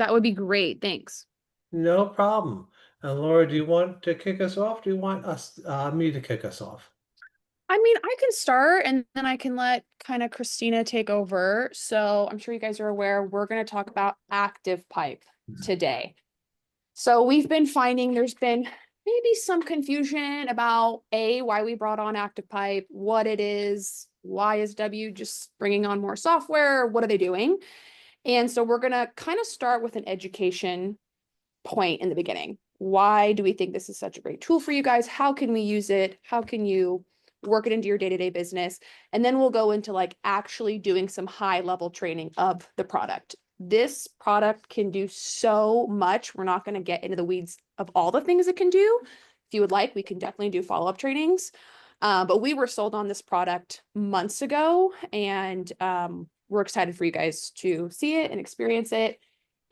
That would be great. Thanks. No problem. And Laura, do you want to kick us off? Do you want me to kick us off? I mean, I can start and then I can let kind of Christina take over. So I'm sure you guys are aware, we're going to talk about ActivePipe today. So we've been finding there's been maybe some confusion about why we brought on ActivePipe, what it is, why is W just bringing on more software, what are they doing? And so we're going to kind of start with an education point in the beginning. Why do we think this is such a great tool for you guys? How can we use it? How can you work it into your day-to-day business? And then we'll go into like actually doing some high-level training of the product. This product can do so much. We're not going to get into the weeds of all the things it can do. If you would like, we can definitely do follow-up trainings. But we were sold on this product months ago, and we're excited for you guys to see it and experience it.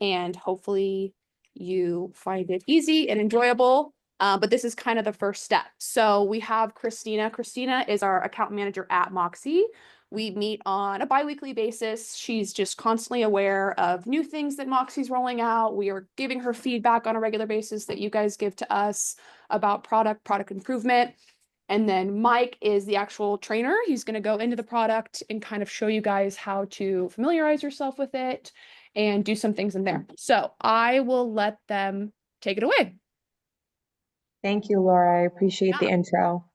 And hopefully you find it easy and enjoyable. But this is kind of the first step. So we have Christina. Christina is our account manager at Moxie. We meet on a biweekly basis. She's just constantly aware of new things that Moxie's rolling out. We are giving her feedback on a regular basis that you guys give to us about product improvement. And then Mike is the actual trainer. He's going to go into the product and kind of show you guys how to familiarize yourself with it and do some things in there. So I will let them take it away. Thank you, Laura. I appreciate the intro.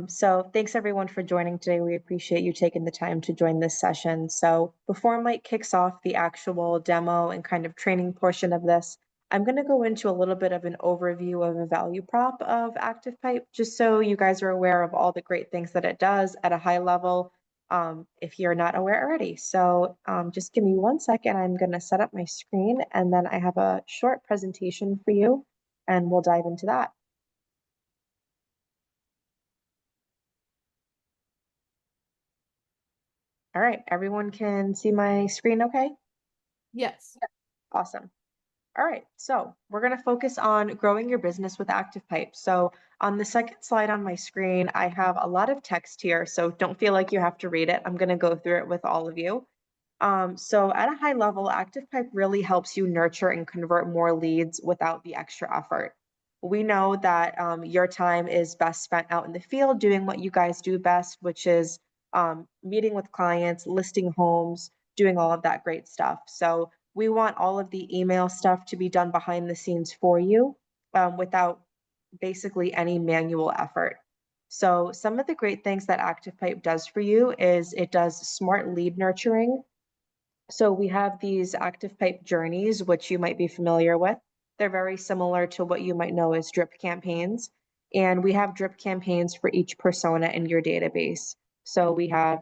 So thanks everyone for joining today. We appreciate you taking the time to join this session. So before Mike kicks off the actual demo and kind of training portion of this, I'm going to go into a little bit of an overview of a value prop of ActivePipe, just so you guys are aware of all the great things that it does at a high level, if you're not aware already. So just give me 1 second. I'm going to set up my screen, and then I have a short presentation for you, and we'll dive into that. All right, everyone can see my screen okay? Yes. Awesome. All right, so we're going to focus on growing your business with ActivePipe. So on the second slide on my screen, I have a lot of text here, so don't feel like you have to read it. I'm going to go through it with all of you. So at a high level, ActivePipe really helps you nurture and convert more leads without the extra effort. We know that your time is best spent out in the field doing what you guys do best, which is meeting with clients, listing homes, doing all of that great stuff. So we want all of the email stuff to be done behind the scenes for you without basically any manual effort. So some of the great things that ActivePipe does for you is it does smart lead nurturing. So we have these ActivePipe journeys, which you might be familiar with. They're very similar to what you might know as drip campaigns. And we have drip campaigns for each persona in your database. So we have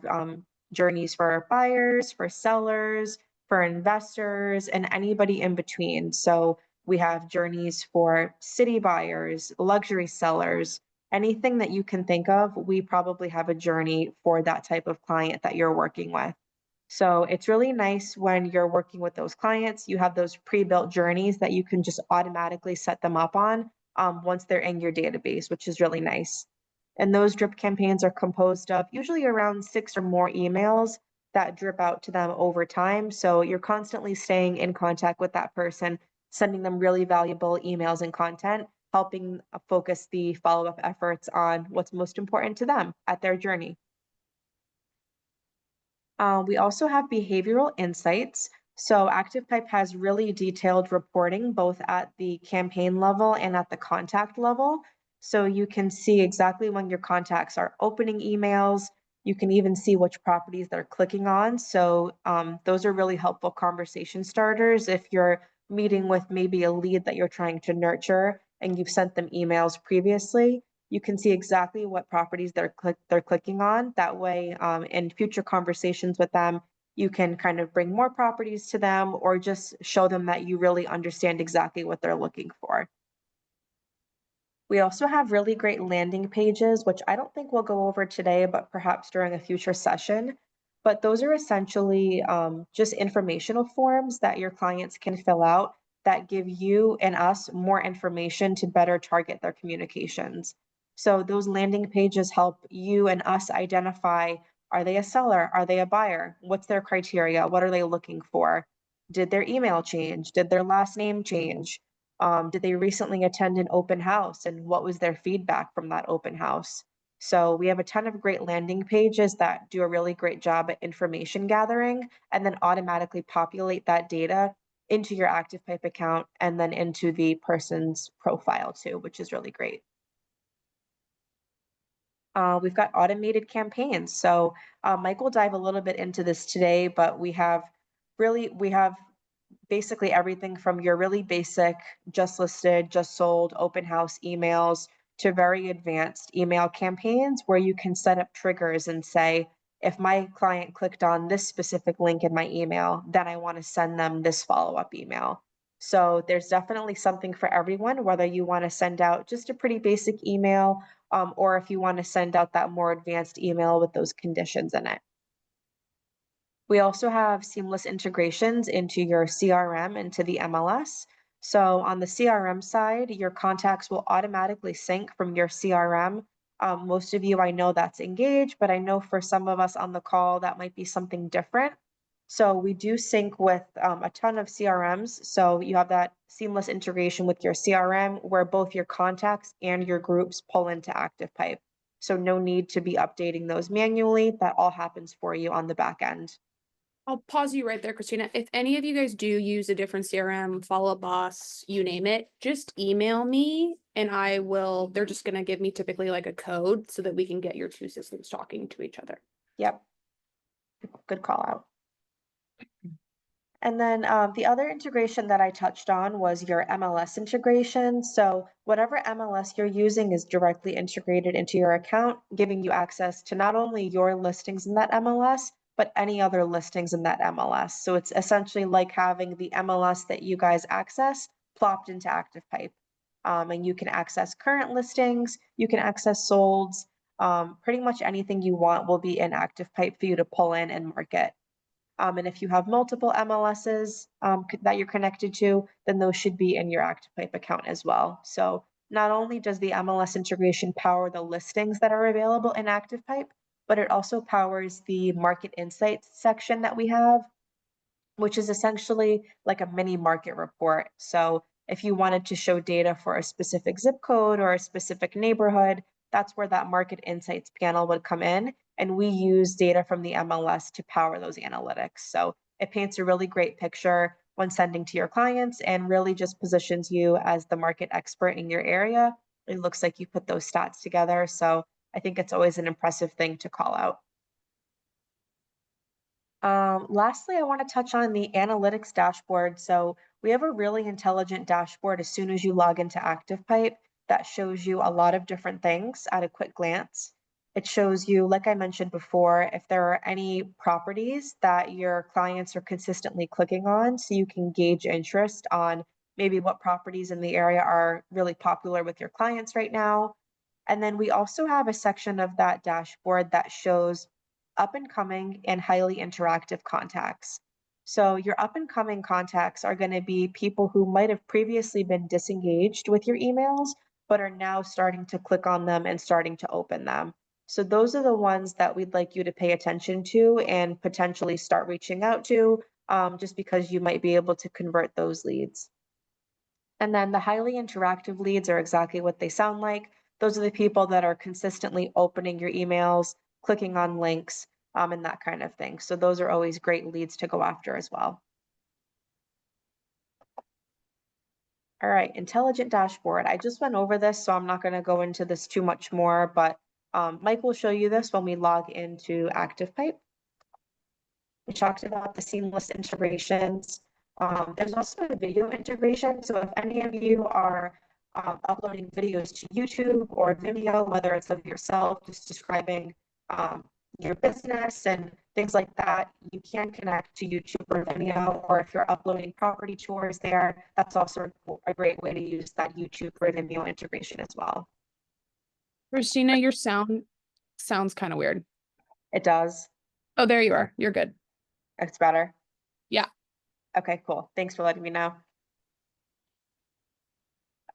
journeys for buyers, for sellers, for investors, and anybody in between. So we have journeys for city buyers, luxury sellers, anything that you can think of. We probably have a journey for that type of client that you're working with. So it's really nice when you're working with those clients, you have those pre-built journeys that you can just automatically set them up on once they're in your database, which is really nice. And those drip campaigns are composed of usually around 6 or more emails that drip out to them over time. So you're constantly staying in contact with that person, sending them really valuable emails and content, helping focus the follow-up efforts on what's most important to them at their journey. We also have behavioral insights. So ActivePipe has really detailed reporting both at the campaign level and at the contact level. So you can see exactly when your contacts are opening emails. You can even see which properties they're clicking on. So those are really helpful conversation starters if you're meeting with maybe a lead that you're trying to nurture and you've sent them emails previously. You can see exactly what properties they're clicking on. That way, in future conversations with them, you can kind of bring more properties to them or just show them that you really understand exactly what they're looking for. We also have really great landing pages, which I don't think we'll go over today, but perhaps during a future session. But those are essentially just informational forms that your clients can fill out that give you and us more information to better target their communications. So those landing pages help you and us identify, are they a seller? Are they a buyer? What's their criteria? What are they looking for? Did their email change? Did their last name change? Did they recently attend an open house, and what was their feedback from that open house? So we have a ton of great landing pages that do a really great job at information gathering and then automatically populate that data into your ActivePipe account and then into the person's profile too, which is really great. We've got automated campaigns. So Mike will dive a little bit into this today, but we have basically everything from your really basic just listed, just sold, open house emails to very advanced email campaigns where you can set up triggers and say, if my client clicked on this specific link in my email, then I want to send them this follow-up email. So there's definitely something for everyone, whether you want to send out just a pretty basic email, or if you want to send out that more advanced email with those conditions in it. We also have seamless integrations into your CRM and to the MLS. So on the CRM side, your contacts will automatically sync from your CRM. Most of you, I know that's Engage, but I know for some of us on the call, that might be something different. So we do sync with a ton of CRMs. So you have that seamless integration with your CRM where both your contacts and your groups pull into ActivePipe. So no need to be updating those manually. That all happens for you on the back end. I'll pause you right there, Christina. If any of you guys do use a different CRM, Follow Up Boss, you name it, just email me and they're just going to give me typically like a code so that we can get your two systems talking to each other. Yep. Good call out. And then the other integration that I touched on was your MLS integration. So whatever MLS you're using is directly integrated into your account, giving you access to not only your listings in that MLS, but any other listings in that MLS. So it's essentially like having the MLS that you guys access plopped into ActivePipe. And you can access current listings, you can access solds, pretty much anything you want will be in ActivePipe for you to pull in and market. And if you have multiple MLSs that you're connected to, then those should be in your ActivePipe account as well. So not only does the MLS integration power the listings that are available in ActivePipe, but it also powers the market insights section that we have, which is essentially like a mini market report. So if you wanted to show data for a specific zip code or a specific neighborhood, that's where that market insights panel would come in. And we use data from the MLS to power those analytics. So it paints a really great picture when sending to your clients and really just positions you as the market expert in your area. It looks like you put those stats together. So I think it's always an impressive thing to call out. Lastly, I want to touch on the analytics dashboard. So we have a really intelligent dashboard as soon as you log into ActivePipe that shows you a lot of different things at a quick glance. It shows you, like I mentioned before, if there are any properties that your clients are consistently clicking on, so you can gauge interest on maybe what properties in the area are really popular with your clients right now. And then we also have a section of that dashboard that shows up and coming and highly interactive contacts. So your up and coming contacts are going to be people who might have previously been disengaged with your emails, but are now starting to click on them and starting to open them. So those are the ones that we'd like you to pay attention to and potentially start reaching out to, just because you might be able to convert those leads. And then the highly interactive leads are exactly what they sound like. Those are the people that are consistently opening your emails, clicking on links, and that kind of thing. So those are always great leads to go after as well. All right, intelligent dashboard. I just went over this, so I'm not going to go into this too much more, but Mike will show you this when we log into ActivePipe. We talked about the seamless integrations. There's also a video integration. So if any of you are uploading videos to YouTube or Vimeo, whether it's of yourself, just describing your business and things like that, you can connect to YouTube or Vimeo, or if you're uploading property tours there, that's also a great way to use that YouTube or Vimeo integration as well. Christina, your sound sounds kind of weird. It does. Oh, there you are. You're good. It's better. Yeah. Okay, cool. Thanks for letting me know.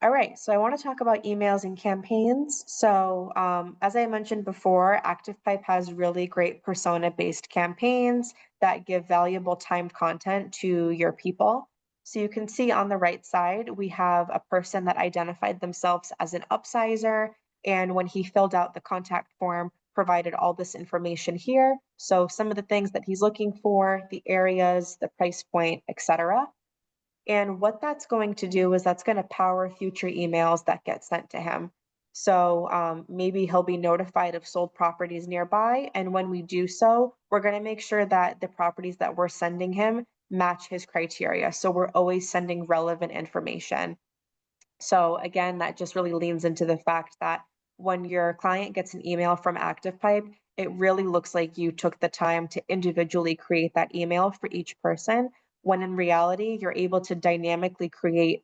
All right, so I want to talk about emails and campaigns. So, as I mentioned before, ActivePipe has really great persona-based campaigns that give valuable timed content to your people. So you can see on the right side, we have a person that identified themselves as an upsizer, and when he filled out the contact form, provided all this information here. So some of the things that he's looking for, the areas, the price point, etc. And what that's going to do is that's going to power future emails that get sent to him. So maybe he'll be notified of sold properties nearby. And when we do so, we're going to make sure that the properties that we're sending him match his criteria. So we're always sending relevant information. So again, that just really leans into the fact that when your client gets an email from ActivePipe, it really looks like you took the time to individually create that email for each person, when in reality, you're able to create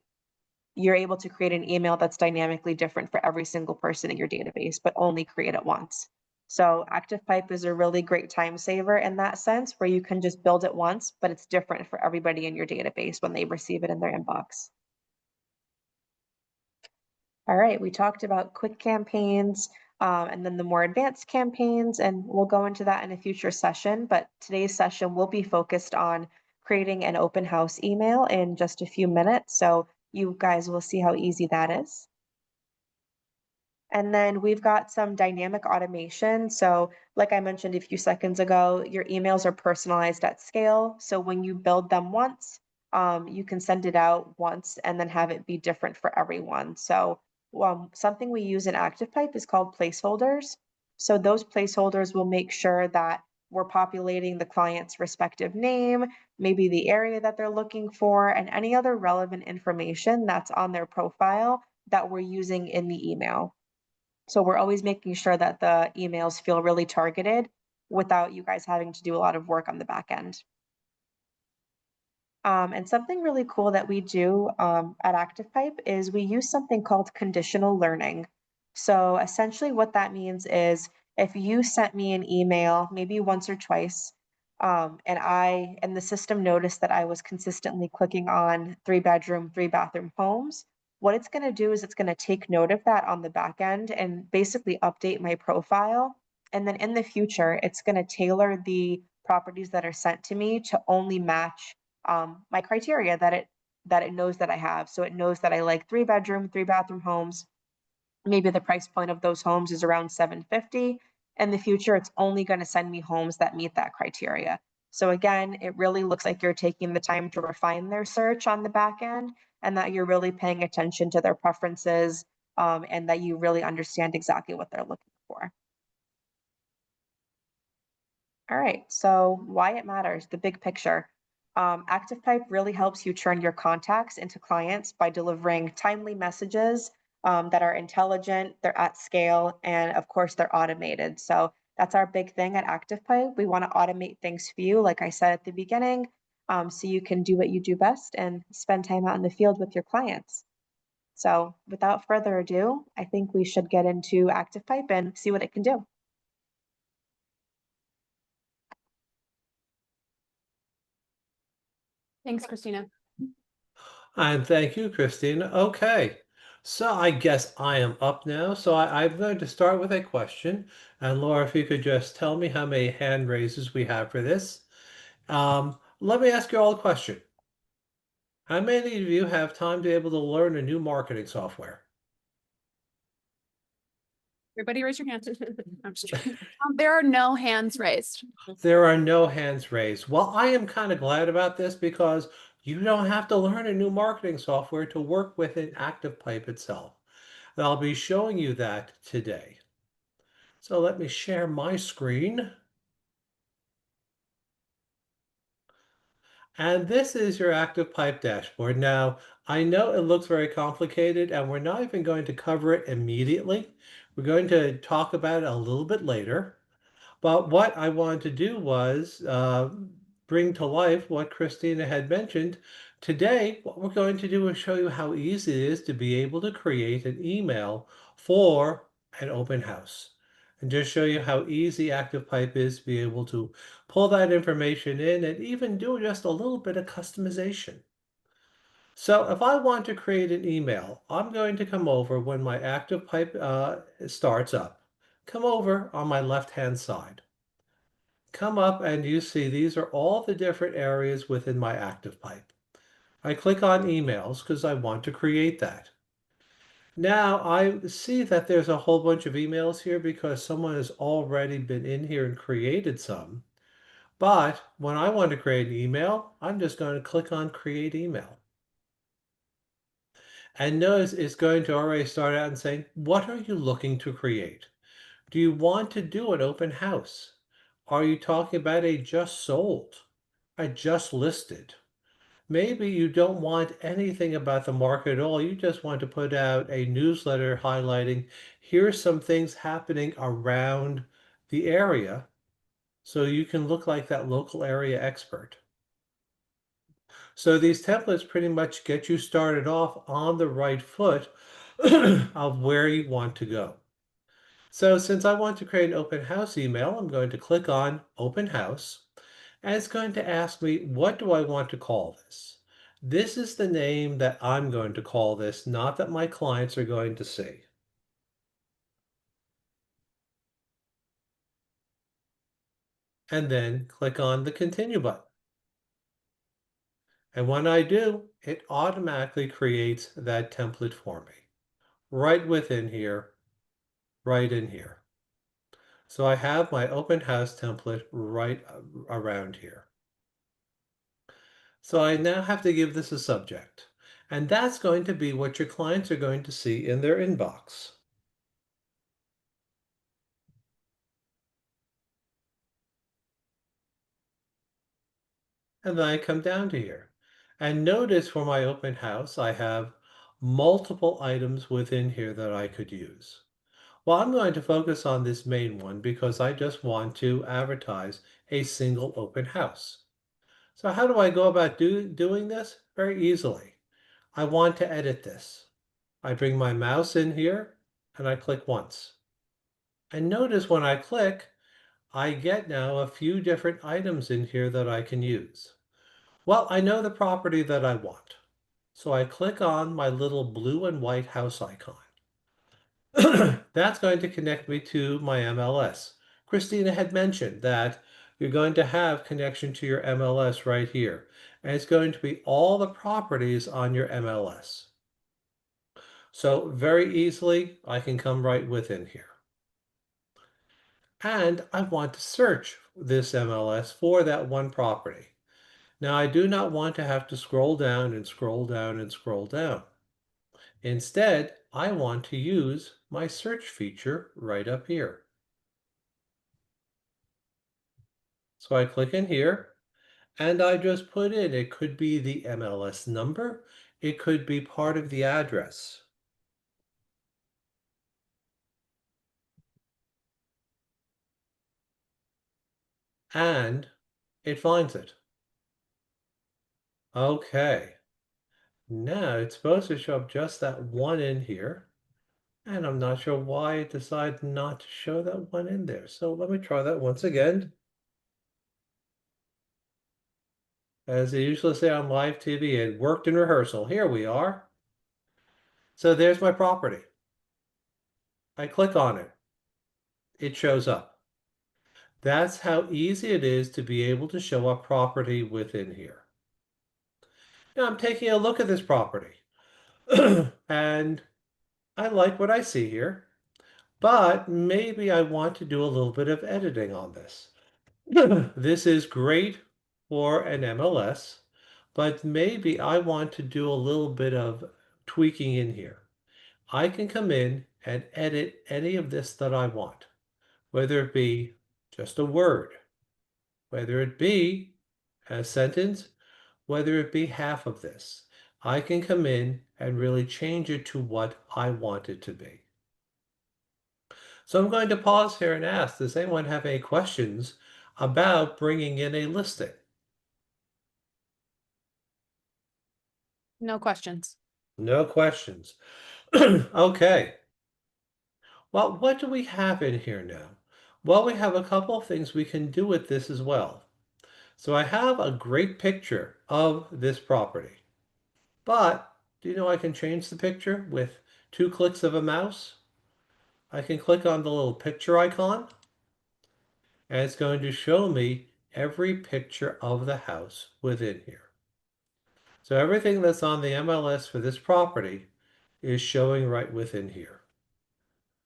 an email that's dynamically different for every single person in your database, but only create it once. So ActivePipe is a really great time saver in that sense, where you can just build it once, but it's different for everybody in your database when they receive it in their inbox. All right, we talked about quick campaigns and then the more advanced campaigns, and we'll go into that in a future session. But today's session will be focused on creating an open house email in just a few minutes. So you guys will see how easy that is. And then we've got some dynamic automation. So like I mentioned a few seconds ago, your emails are personalized at scale. So when you build them once, you can send it out once and then have it be different for everyone. So something we use in ActivePipe is called placeholders. So those placeholders will make sure that we're populating the client's respective name, maybe the area that they're looking for, and any other relevant information that's on their profile that we're using in the email. So we're always making sure that the emails feel really targeted without you guys having to do a lot of work on the back end. And something really cool that we do at ActivePipe is we use something called conditional learning. So essentially what that means is if you sent me an email, maybe once or twice, and the system noticed that I was consistently clicking on 3-bedroom, 3-bathroom homes, what it's going to do is it's going to take note of that on the back end and basically update my profile. And then in the future, it's going to tailor the properties that are sent to me to only match my criteria that it knows that I have. So it knows that I like 3-bedroom, 3-bathroom homes. Maybe the price point of those homes is around $750. In the future, it's only going to send me homes that meet that criteria. So again, it really looks like you're taking the time to refine their search on the back end, and that you're really paying attention to their preferences, and that you really understand exactly what they're looking for. All right, so why it matters, the big picture. ActivePipe really helps you turn your contacts into clients by delivering timely messages that are intelligent, they're at scale, and of course, they're automated. So that's our big thing at ActivePipe. We want to automate things for you, like I said at the beginning, so you can do what you do best and spend time out in the field with your clients. So without further ado, I think we should get into ActivePipe and see what it can do. Thanks, Christina. And thank you, Christine. Okay, so I guess I am up now. So I'm going to start with a question. And Laura, if you could just tell me how many hand raises we have for this. Let me ask you all a question. How many of you have time to be able to learn a new marketing software? Everybody raise your hands. I'm just kidding. There are no hands raised. There are no hands raised. Well, I am kind of glad about this because you don't have to learn a new marketing software to work with an ActivePipe itself. And I'll be showing you that today. So let me share my screen. And this is your ActivePipe dashboard. Now, I know it looks very complicated and we're not even going to cover it immediately. We're going to talk about it a little bit later. But what I wanted to do was bring to life what Christina had mentioned. Today, what we're going to do is show you how easy it is to be able to create an email for an open house. And just show you how easy ActivePipe is to be able to pull that information in and even do just a little bit of customization. So if I want to create an email, I'm going to come over when my ActivePipe starts up. Come over on my left-hand side. Come up and you see these are all the different areas within my ActivePipe. I click on emails because I want to create that. Now I see that there's a whole bunch of emails here because someone has already been in here and created some. But when I want to create an email, I'm just going to click on Create Email. And notice it's going to already start out and saying, what are you looking to create? Do you want to do an open house? Are you talking about a just sold? A just listed? Maybe you don't want anything about the market at all. You just want to put out a newsletter highlighting, here's some things happening around the area so you can look like that local area expert. So these templates pretty much get you started off on the right foot of where you want to go. So since I want to create an open house email, I'm going to click on Open House, and it's going to ask me, what do I want to call this? This is the name that I'm going to call this, not that my clients are going to see. And then click on the Continue button. And when I do, it automatically creates that template for me, right within here, right in here. So I have my open house template right around here. So I now have to give this a subject, and that's going to be what your clients are going to see in their inbox. And then I come down to here. And notice for my open house, I have multiple items within here that I could use. Well, I'm going to focus on this main one because I just want to advertise a single open house. So how do I go about doing this? Very easily. I want to edit this. I bring my mouse in here and I click once. And notice when I click, I get now a few different items in here that I can use. Well, I know the property that I want. So I click on my little blue and white house icon. That's going to connect me to my MLS. Christina had mentioned that you're going to have connection to your MLS right here. And it's going to be all the properties on your MLS. So very easily, I can come right within here. And I want to search this MLS for that one property. Now, I do not want to have to scroll down and scroll down and scroll down. Instead, I want to use my search feature right up here. So I click in here and I just put in, it could be the MLS number, it could be part of the address. And it finds it. Okay, now it's supposed to show up just that one in here. And I'm not sure why it decided not to show that one in there. So let me try that once again. As they usually say on live TV, it worked in rehearsal. Here we are. So there's my property. I click on it. It shows up. That's how easy it is to be able to show a property within here. Now I'm taking a look at this property. And I like what I see here. But maybe I want to do a little bit of editing on this. This is great for an MLS, but maybe I want to do a little bit of tweaking in here. I can come in and edit any of this that I want, whether it be just a word, whether it be a sentence, whether it be half of this. I can come in and really change it to what I want it to be. So I'm going to pause here and ask, does anyone have any questions about bringing in a listing? No questions. No questions. Okay. Well, what do we have in here now? Well, we have a couple of things we can do with this as well. So I have a great picture of this property. But do you know I can change the picture with 2 clicks of a mouse? I can click on the little picture icon, and it's going to show me every picture of the house within here. So everything that's on the MLS for this property is showing right within here.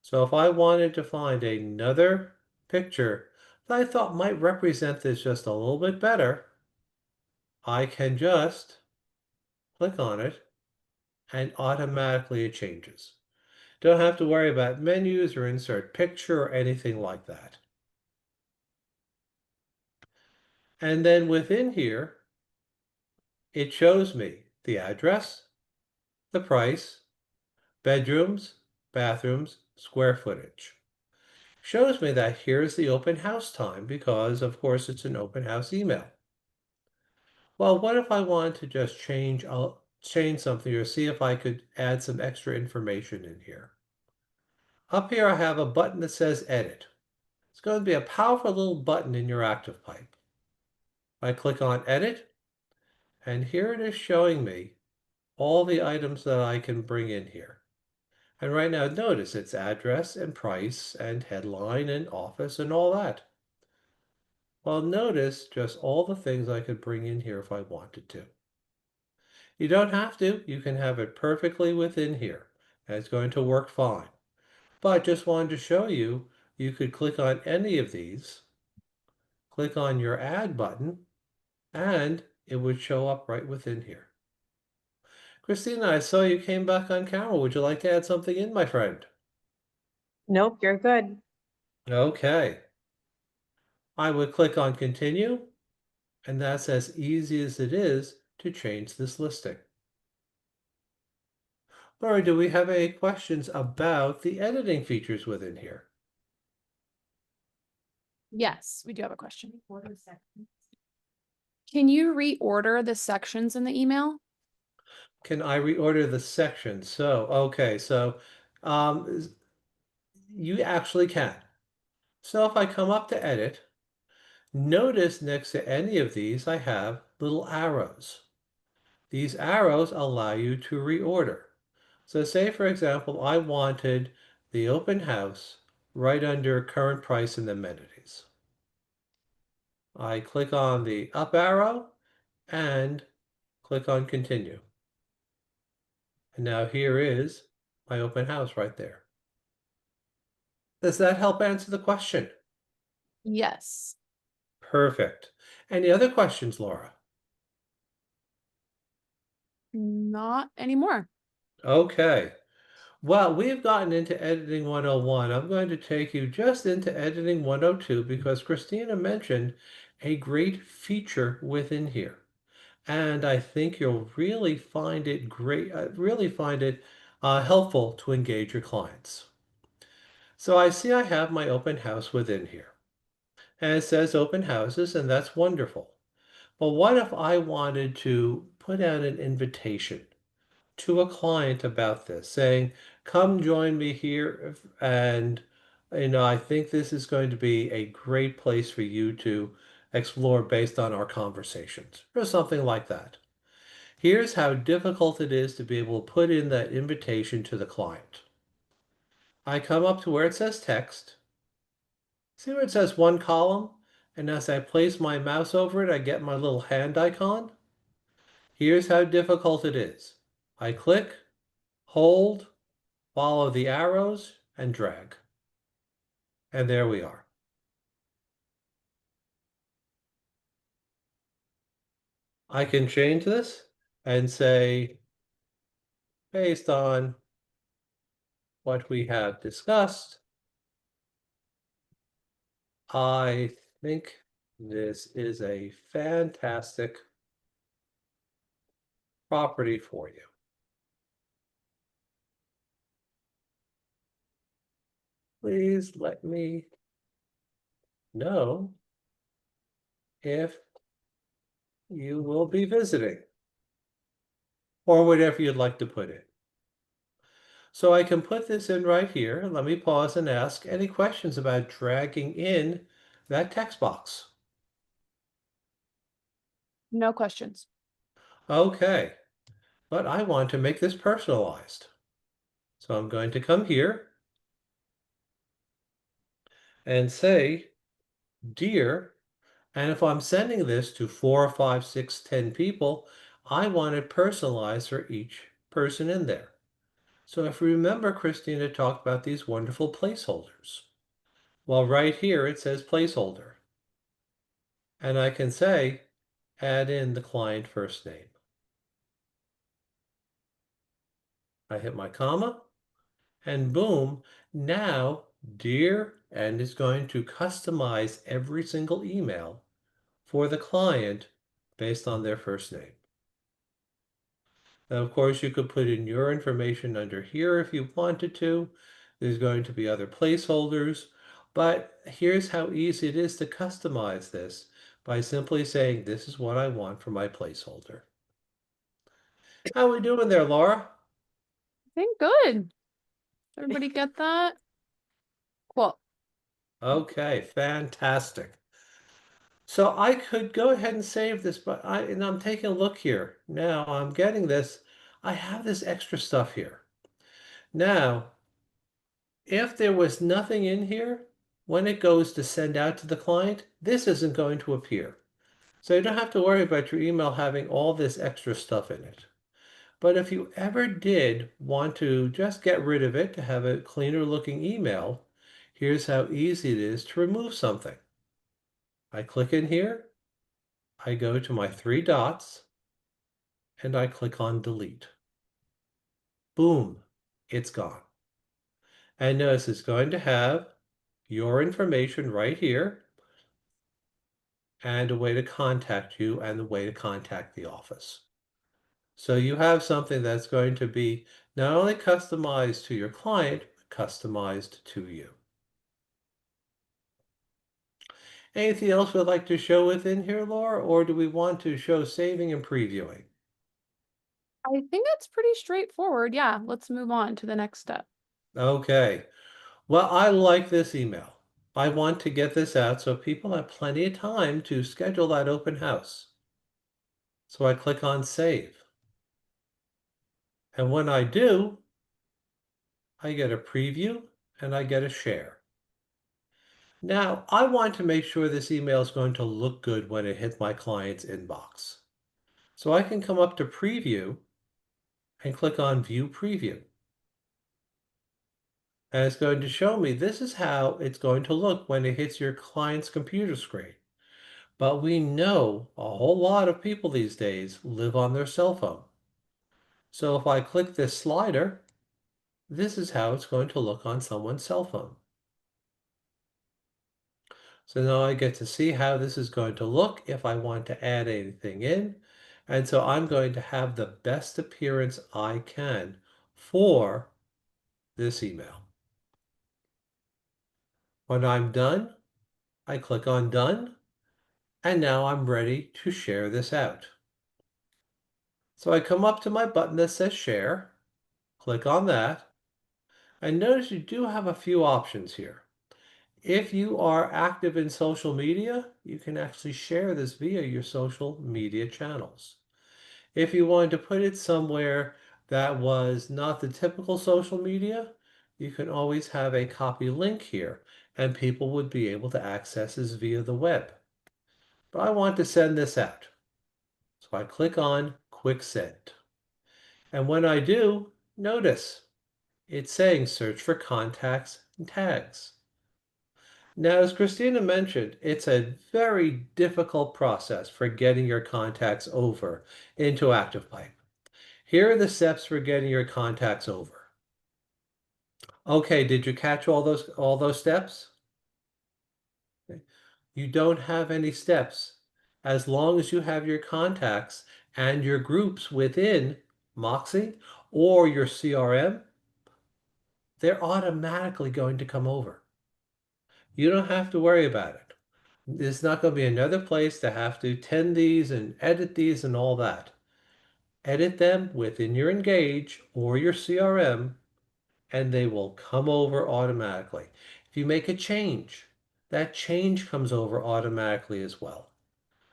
So if I wanted to find another picture that I thought might represent this just a little bit better, I can just click on it and automatically it changes. Don't have to worry about menus or insert picture or anything like that. And then within here, it shows me the address, the price, bedrooms, bathrooms, square footage. Shows me that here's the open house time because of course it's an open house email. Well, what if I wanted to just change something or see if I could add some extra information in here? Up here I have a button that says edit. It's going to be a powerful little button in your ActivePipe. I click on edit and here it is showing me all the items that I can bring in here. And right now notice it's address and price and headline and office and all that. Well, notice just all the things I could bring in here if I wanted to. You don't have to. You can have it perfectly within here, and it's going to work fine. But just wanted to show you, you could click on any of these, click on your Add button, and it would show up right within here. Christina, I saw you came back on camera. Would you like to add something in, my friend? Nope, you're good. Okay. I would click on Continue, and that's as easy as it is to change this listing. Laura, do we have any questions about the editing features within here? Yes, we do have a question. Can you reorder the sections in the email? Can I reorder the section? So, okay, so you actually can. So if I come up to edit, notice next to any of these, I have little arrows. These arrows allow you to reorder. So say, for example, I wanted the open house right under current price and amenities. I click on the up arrow and click on continue. And now here is my open house right there. Does that help answer the question? Yes. Perfect. Any other questions, Laura? Not anymore. Okay. Well, we've gotten into editing 101. I'm going to take you just into editing 102 because Christina mentioned a great feature within here. And I think you'll really find it great, helpful to engage your clients. So I see I have my open house within here. And it says open houses, and that's wonderful. But what if I wanted to put out an invitation to a client about this, saying, come join me here, and I think this is going to be a great place for you to explore based on our conversations, or something like that. Here's how difficult it is to be able to put in that invitation to the client. I come up to where it says text. See where it says one column? And as I place my mouse over it, I get my little hand icon. Here's how difficult it is. I click, hold, follow the arrows, and drag. And there we are. I can change this and say, based on what we have discussed, I think this is a fantastic property for you. Please let me know if you will be visiting or whatever you'd like to put in. So I can put this in right here. Let me pause and ask any questions about dragging in that text box. No questions. Okay. but I want to make this personalized. So I'm going to come here and say, dear, and if I'm sending this to 4, 5, 6, 10 people, I want it personalized for each person in there. So if you remember, Christina talked about these wonderful placeholders. Well, right here it says placeholder. And I can say, add in the client first name. I hit my comma, and boom, now dear, and it's going to customize every single email for the client based on their first name. Now, of course, you could put in your information under here if you wanted to. There's going to be other placeholders, but here's how easy it is to customize this by simply saying, this is what I want for my placeholder. How are we doing there, Laura? I think good. Everybody get that? Cool. Okay, fantastic. So I could go ahead and save this, but I'm taking a look here. Now I'm getting this. I have this extra stuff here. Now, if there was nothing in here, when it goes to send out to the client, this isn't going to appear. So you don't have to worry about your email having all this extra stuff in it. But if you ever did want to just get rid of it to have a cleaner looking email, here's how easy it is to remove something. I click in here, I go to my three dots, and I click on delete. Boom, it's gone. And notice it's going to have your information right here and a way to contact you and a way to contact the office. So you have something that's going to be not only customized to your client, but customized to you. Anything else we'd like to show within here, Laura, or do we want to show saving and previewing? I think that's pretty straightforward. Yeah, let's move on to the next step. Okay. Well, I like this email. I want to get this out so people have plenty of time to schedule that open house. So I click on save. And when I do, I get a preview and I get a share. Now, I want to make sure this email is going to look good when it hits my client's inbox. So I can come up to preview and click on view preview. And it's going to show me this is how it's going to look when it hits your client's computer screen. But we know a whole lot of people these days live on their cell phone. So if I click this slider, this is how it's going to look on someone's cell phone. So now I get to see how this is going to look if I want to add anything in. And so I'm going to have the best appearance I can for this email. When I'm done, I click on done, and now I'm ready to share this out. So I come up to my button that says share, click on that, and notice you do have a few options here. If you are active in social media, you can actually share this via your social media channels. If you wanted to put it somewhere that was not the typical social media, you can always have a copy link here, and people would be able to access this via the web. But I want to send this out. So I click on Quick Send. And when I do, notice it's saying search for contacts and tags. Now, as Christina mentioned, it's a very difficult process for getting your contacts over into ActivePipe. Here are the steps for getting your contacts over. Okay, did you catch all those steps? Okay. You don't have any steps. As long as you have your contacts and your groups within Moxie or your CRM, they're automatically going to come over. You don't have to worry about it. There's not going to be another place to have to tend these and edit these and all that. Edit them within your Engage or your CRM, and they will come over automatically. If you make a change, that change comes over automatically as well.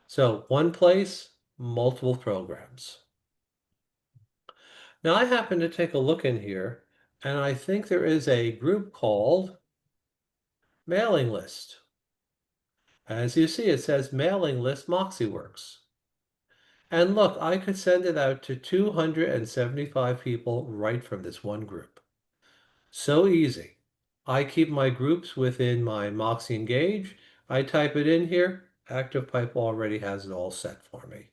So one place, multiple programs. Now I happen to take a look in here, and I think there is a group called mailing list. As you see, it says mailing list MoxieWorks. And look, I could send it out to 275 people right from this one group. So easy. I keep my groups within my Moxie Engage. I type it in here. ActivePipe already has it all set for me.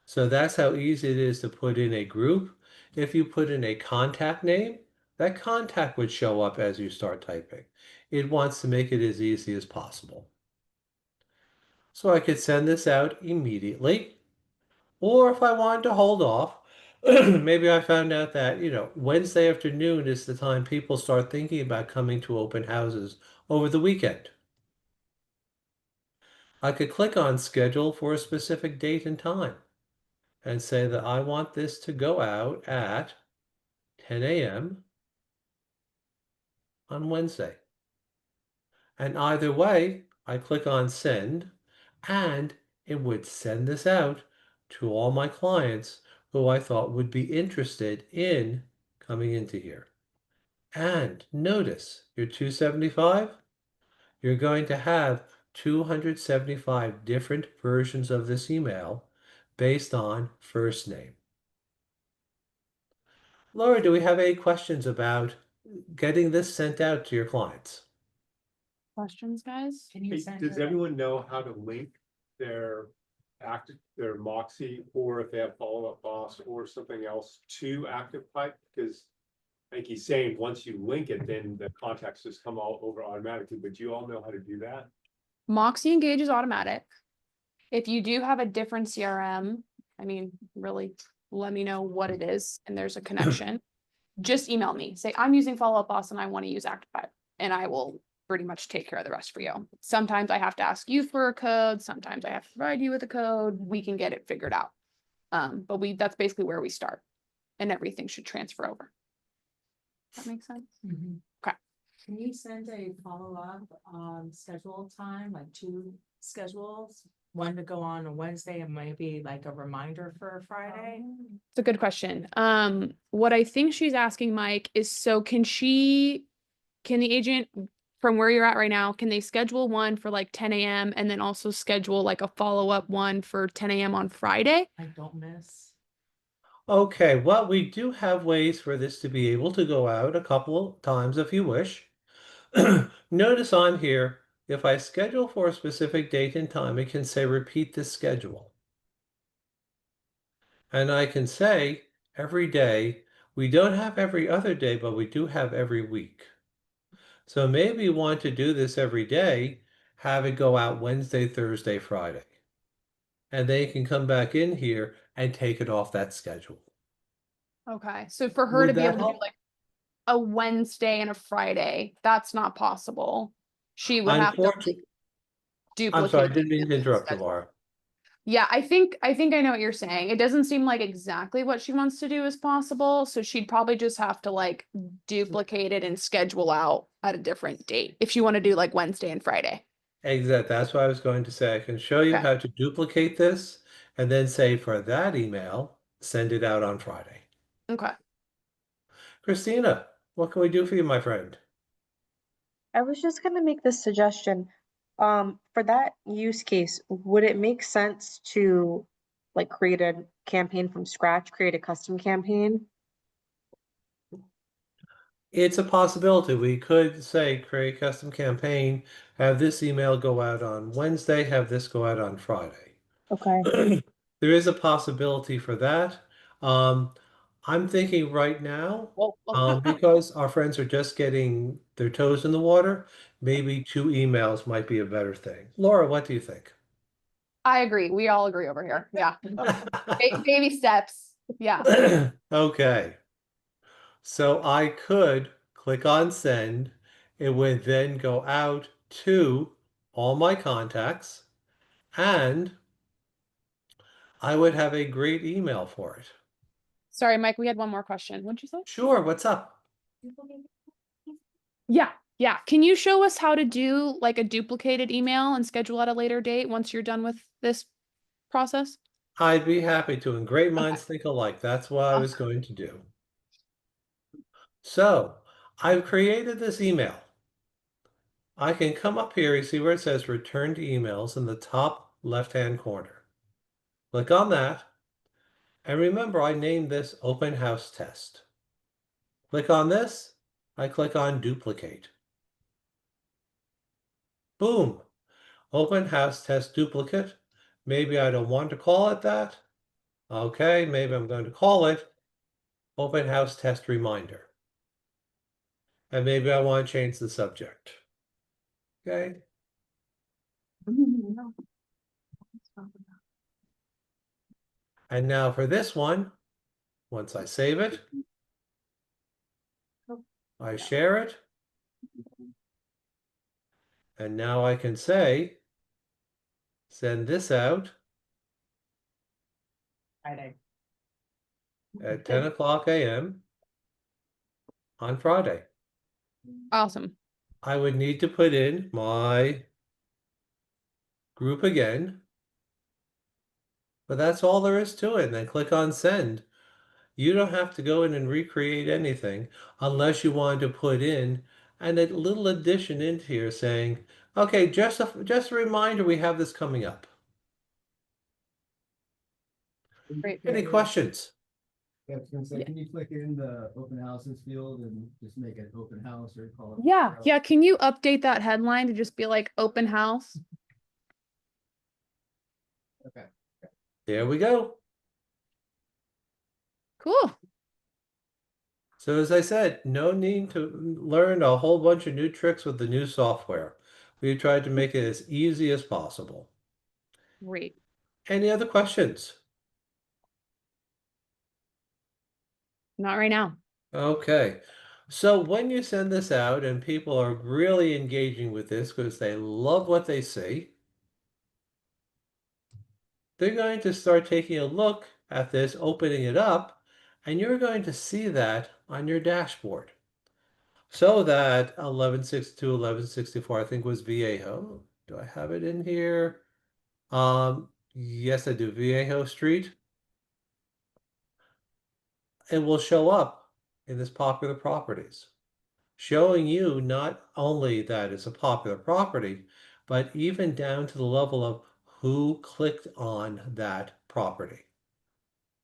So that's how easy it is to put in a group. If you put in a contact name, that contact would show up as you start typing. It wants to make it as easy as possible. So I could send this out immediately. Or if I wanted to hold off, maybe I found out that, Wednesday afternoon is the time people start thinking about coming to open houses over the weekend. I could click on schedule for a specific date and time and say that I want this to go out at 10 a.m. on Wednesday. And either way, I click on send and it would send this out to all my clients who I thought would be interested in coming into here. And notice your 275, you're going to have 275 different versions of this email based on first name. Laura, do we have any questions about getting this sent out to your clients? Questions, guys? Can you Hey, send does her? everyone know how to link their their Moxie, or if they have follow-up boss or something else to ActivePipe? Because I think he's saying once you link it, then the contacts just come all over automatically, but you all know how to do that? Moxie Engage is automatic. If you do have a different CRM, I mean, really let me know what it is and there's a connection. Just email me, say I'm using Follow Up Boss and I want to use ActivePipe, and I will pretty much take care of the rest for you. Sometimes I have to ask you for a code. Sometimes I have to provide you with a code. We can get it figured out. But that's basically where we start, and everything should transfer over. That makes sense. Mhm. Okay. Can you send a follow-up schedule time, like 2 schedules? One to go on a Wednesday and maybe like a reminder for a Friday? It's a good question. What I think she's asking, Mike, is so can the agent from where you're at right now, can they schedule one for like 10 a.m. and then also schedule like a follow-up one for 10 a.m. on Friday? I don't miss. Okay, well, we do have ways for this to be able to go out a couple of times if you wish. Notice on here, if I schedule for a specific date and time, it can say repeat this schedule. And I can say every day, we don't have every other day, but we do have every week. So maybe you want to do this every day, have it go out Wednesday, Thursday, Friday. And then you can come back in here and take it off that schedule. Okay. So for her Would to be that able to do help? like a Wednesday and a Friday, that's not possible. She would have to like, Unfortunately, I'm sorry, I duplicate didn't mean to the interrupt you, schedule. Laura. Yeah, I think I know what you're saying. It doesn't seem like exactly what she wants to do is possible, so she'd probably just have to like duplicate it and schedule out at a different date if you want to do like Wednesday and Friday. Exactly. That's what I was going to say. I can show you Okay. how to duplicate this and then say for that email, send it out on Friday. Okay. Christina, what can we do for you, my friend? I was just gonna make this suggestion. For that use case, would it make sense to like create a campaign from scratch, create a custom campaign? It's a possibility. We could say create a custom campaign, have this email go out on Wednesday, have this go out on Friday. Okay. There is a possibility for that. Um, I'm thinking right now, Well, because our friends are just getting their toes in the water, maybe 2 emails might be a better thing. Laura, what do you think? I agree. We all agree over here. Yeah. Baby steps. Yeah. Okay, so I could click on send. It would then go out to all my contacts, and I would have a great email for it. Sorry, Mike, we had one more question. What'd you say? Sure, what's up? Yeah. Yeah. Can you show us how to do like a duplicated email and schedule at a later date once you're done with this process? I'd be happy to, and great minds think alike. That's what I was going to do. So I've created this email. I can come up here, you see where it says return to emails in the top left-hand corner. Click on that. And remember, I named this open house test. Click on this. I click on duplicate. Boom. Open house test duplicate. Maybe I don't want to call it that. Okay, maybe I'm going to call it open house test reminder. And maybe I want to change the subject. Okay. And now for this one, once I save it, I share it. And now I can say, send this out Friday. at 10 o'clock a.m. on Friday. Awesome. I would need to put in my group again, but that's all there is to it. And then click on send. You don't have to go in and recreate anything unless you want to put in and a little addition into here saying, okay, just a reminder, we have this coming up. Great. Any questions? Yeah, I was gonna say, can you click in the open houses field and just make it open house or call it? Yeah, yeah. Can you update that headline to just be like open house? Okay. There we go. Cool. So as I said, no need to learn a whole bunch of new tricks with the new software. We tried to make it as easy as possible. Great. Any other questions? Not right now. Okay. So when you send this out and people are really engaging with this because they love what they see, they're going to start taking a look at this, opening it up, and you're going to see that on your dashboard. So that 1162, 1164, I think was Viejo. Do I have it in here? Yes, I do. Viejo Street. It will show up in this popular properties, showing you not only that it's a popular property, but even down to the level of who clicked on that property.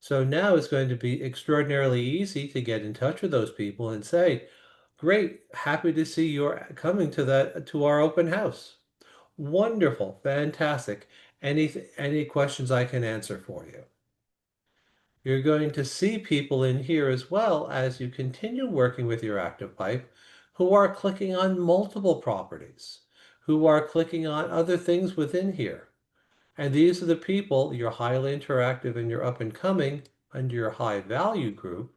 So now it's going to be extraordinarily easy to get in touch with those people and say, great, happy to see you're coming to our open house. Wonderful, fantastic. Any questions I can answer for you? You're going to see people in here as well as you continue working with your ActivePipe who are clicking on multiple properties, who are clicking on other things within here. And these are the people, you're highly interactive and you're up and coming under your high value group,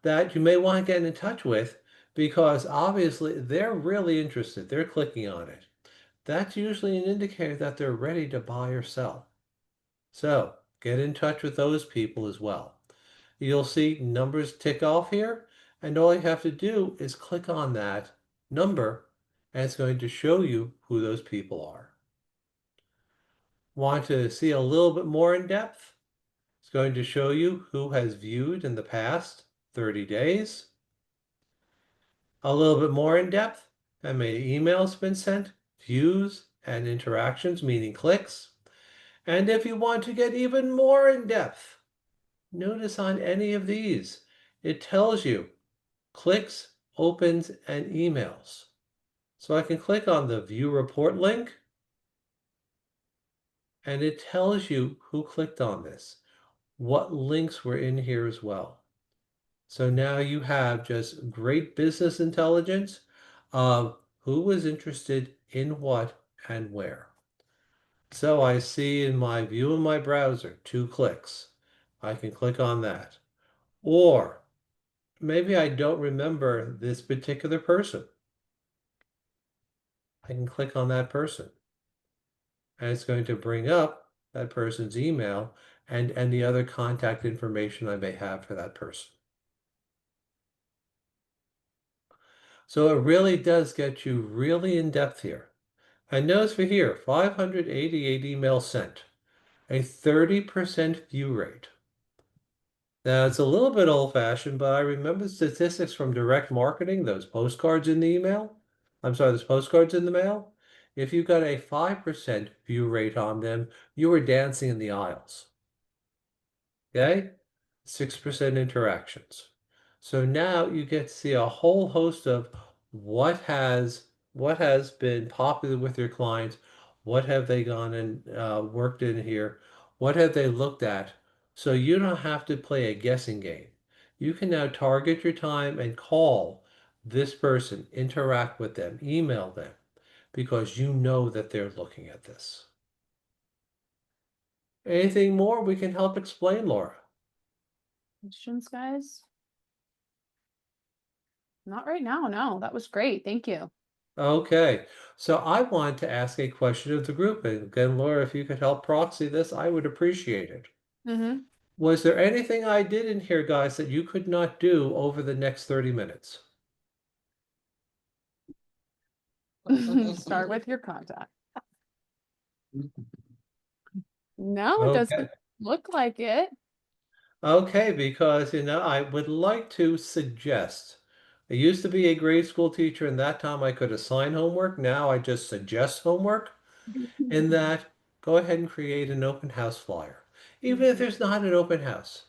that you may want to get in touch with because obviously they're really interested. They're clicking on it. That's usually an indicator that they're ready to buy or sell. So get in touch with those people as well. You'll see numbers tick off here, and all you have to do is click on that number, and it's going to show you who those people are. Want to see a little bit more in depth? It's going to show you who has viewed in the past 30 days. A little bit more in depth, how many emails been sent, views, and interactions, meaning clicks. And if you want to get even more in depth, notice on any of these, it tells you clicks, opens, and emails. So I can click on the view report link, and it tells you who clicked on this, what links were in here as well. So now you have just great business intelligence of who was interested in what and where. So I see in my view in my browser 2 clicks. I can click on that. Or maybe I don't remember this particular person. I can click on that person. And it's going to bring up that person's email and any other contact information I may have for that person. So it really does get you really in depth here. And notice for here, 588 emails sent. a 30% view rate. Now, it's a little bit old-fashioned, but I remember statistics from direct marketing, those postcards in the email. I'm sorry, those postcards in the mail. If you got a 5% view rate on them, you were dancing in the aisles. Okay? 6% interactions. So now you get to see a whole host of what has been popular with your clients, what have they gone and worked in here, what have they looked at, so you don't have to play a guessing game. You can now target your time and call this person, interact with them, email them, because you know that they're looking at this. Anything more we can help explain, Laura? Questions, guys? Not right now, no. That was great. Thank you. Okay, so I want to ask a question of the group, and again, Laura, if you could help proxy this, I would appreciate it. Mm-hmm. Was there anything I did in here, guys, that you could not do over the next 30 minutes? Start with your contact. No, it Okay. doesn't look like it. Okay, because I would like to suggest. I used to be a grade school teacher, and that time I could assign homework. Now I just suggest homework. In that, go ahead and create an open house flyer. Even if there's not an open house,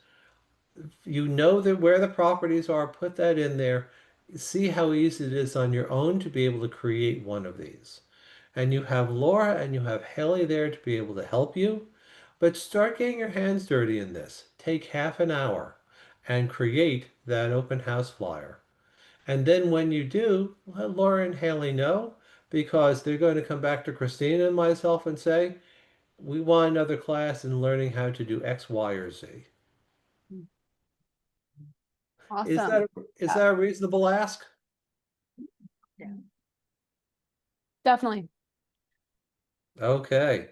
you know that where the properties are, put that in there. See how easy it is on your own to be able to create one of these. And you have Laura and you have Haley there to be able to help you. But start getting your hands dirty in this. Take half an hour and create that open house flyer. And then when you do, let Laura and Haley know, because they're going to come back to Christina and myself and say, we want another class in learning how to do X, Y, or Z. Is Awesome. that is that a reasonable ask? Definitely. Okay.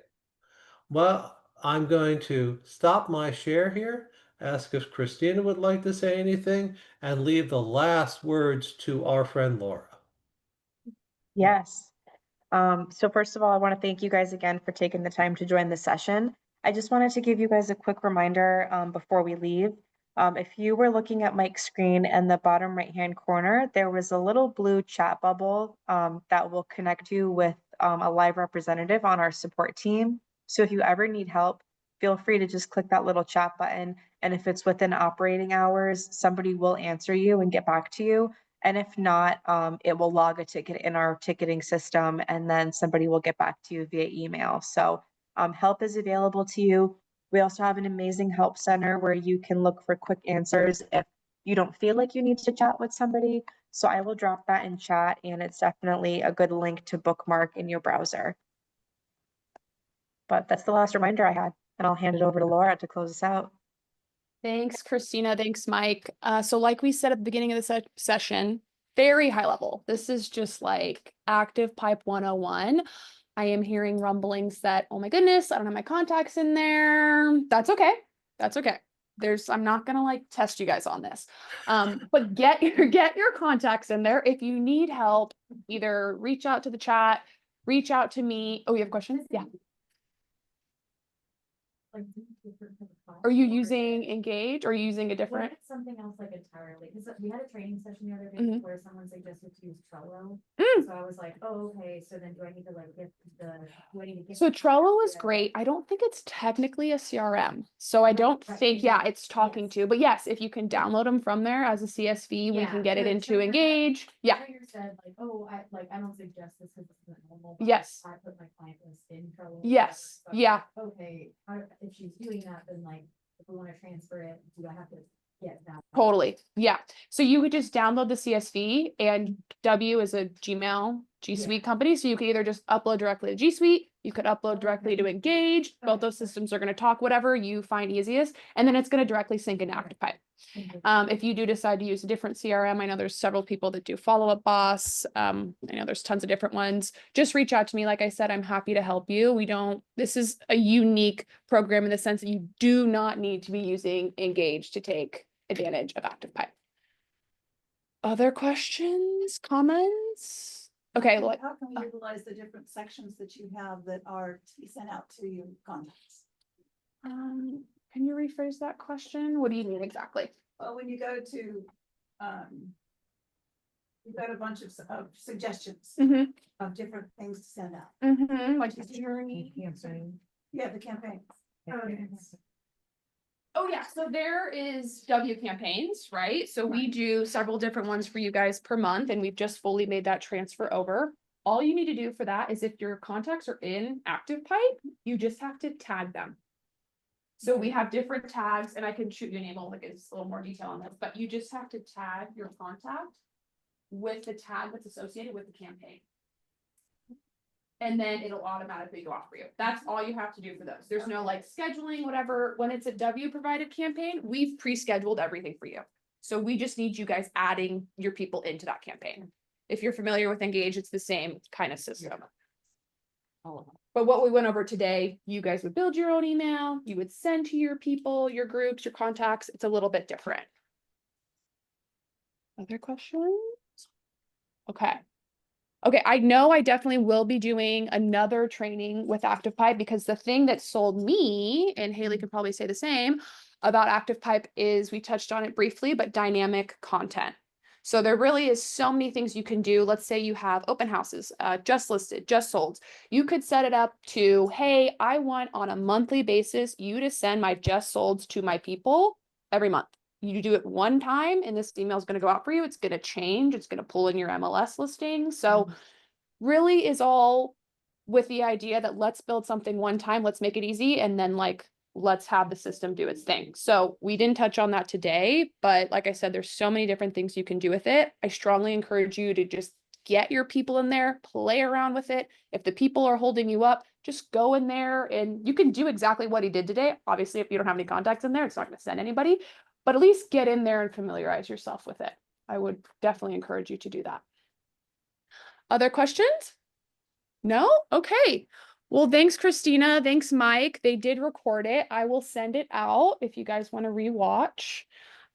Well, I'm going to stop my share here, ask if Christina would like to say anything, and leave the last words to our friend Laura. Yes. So first of all, I want to thank you guys again for taking the time to join the session. I just wanted to give you guys a quick reminder before we leave. If you were looking at Mike's screen in the bottom right-hand corner, there was a little blue chat bubble that will connect you with a live representative on our support team. So if you ever need help, feel free to just click that little chat button. And if it's within operating hours, somebody will answer you and get back to you. And if not, it will log a ticket in our ticketing system, and then somebody will get back to you via email. So help is available to you. We also have an amazing help center where you can look for quick answers if you don't feel like you need to chat with somebody. So I will drop that in chat, and it's definitely a good link to bookmark in your browser. But that's the last reminder I had, and I'll hand it over to Laura to close us out. Thanks, Christina. Thanks, Mike. So like we said at the beginning of the session, very high level. This is just like ActivePipe 101. I am hearing rumblings that, oh my goodness, I don't have my contacts in there. That's okay. That's okay. I'm not gonna like test you guys on this. But get your contacts in there. If you need help, either reach out to the chat, reach out to me. Oh, you have questions? Yeah. Are you using Engage or are you using a different? Something else like entirely, because we had a training session the other day Mhm. where someone suggested to use Trello. Mm. So I was like, oh, okay, so then do I need to like get do I need to get? So Trello is Yeah. great. I don't think it's technically a CRM. So I don't Right, think, yeah, exactly. it's talking Yes. to, but yes, if you can download them from there as a CSV, we can get it the into trainer- Engage. Yeah. trainer said like, oh, I don't suggest this because it's not normal. but Yes. I put my client list in Trello. Yes. So I was Yeah. like, okay, if she's doing that, then like, if we want to transfer it, do I have to get that? Totally. Yeah. So you could just download the CSV, and W is a Gmail G Suite company. So you could either just upload directly to G Suite, you could upload directly to Engage. Both those systems are going to talk whatever you find easiest, and then it's going to directly sync into ActivePipe. If you do decide to use a different CRM, I know there's several people that do Follow Up Boss. I know there's tons of different ones. Just reach out to me. Like I said, I'm happy to help you. This is a unique program in the sense that you do not need to be using Engage to take advantage of ActivePipe. Other questions, comments? Okay, How can we utilize the different sections that you have that are to be sent out to your contacts? Can you rephrase that question? What do you mean exactly? Well, when you go to, you've got a bunch of suggestions Mm-hmm, of different things to send out. like the journey. Yeah, the campaign. Oh yeah, so there is W campaigns, right? So we do several different ones for you guys per month, and we've just fully made that transfer over. All you need to do for that is if your contacts are in ActivePipe, you just have to tag them. So we have different tags, and I can shoot you an email that gives a little more detail on this, but you just have to tag your contact with the tag that's associated with the campaign. And then it'll automatically go off for you. That's all you have to do for those. There's no like scheduling, whatever. When it's a W provided campaign, we've pre-scheduled everything for you. So we just need you guys adding your people into that campaign. If you're familiar with Engage, it's the same kind of system. But what we went over today, you guys would build your own email, you would send to your people, your groups, your contacts. It's a little bit different. Other questions? Okay. Okay, I know I definitely will be doing another training with ActivePipe, because the thing that sold me, and Haley could probably say the same about ActivePipe, is we touched on it briefly, but dynamic content. So there really is so many things you can do. Let's say you have open houses, just listed, just sold. You could set it up to, hey, I want on a monthly basis you to send my just solds to my people every month. You do it one time and this email is going to go out for you. It's going to change. It's going to pull in your MLS listing. So really is all with the idea that let's build something one time. Let's make it easy. And then like, let's have the system do its thing. So we didn't touch on that today, but like I said, there's so many different things you can do with it. I strongly encourage you to just get your people in there, play around with it. If the people are holding you up, just go in there and you can do exactly what he did today. Obviously, if you don't have any contacts in there, it's not going to send anybody, but at least get in there and familiarize yourself with it. I would definitely encourage you to do that. Other questions? No? Okay. Well, thanks, Christina. Thanks, Mike. They did record it. I will send it out if you guys want to rewatch.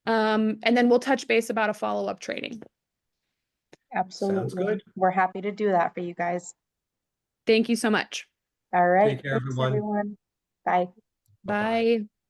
And then we'll touch base about a follow-up training. Absolutely. good. We're happy to do that for you guys. Thank you so much. All right. Take care, Thanks, everyone. everyone. Bye. Bye-bye. Bye.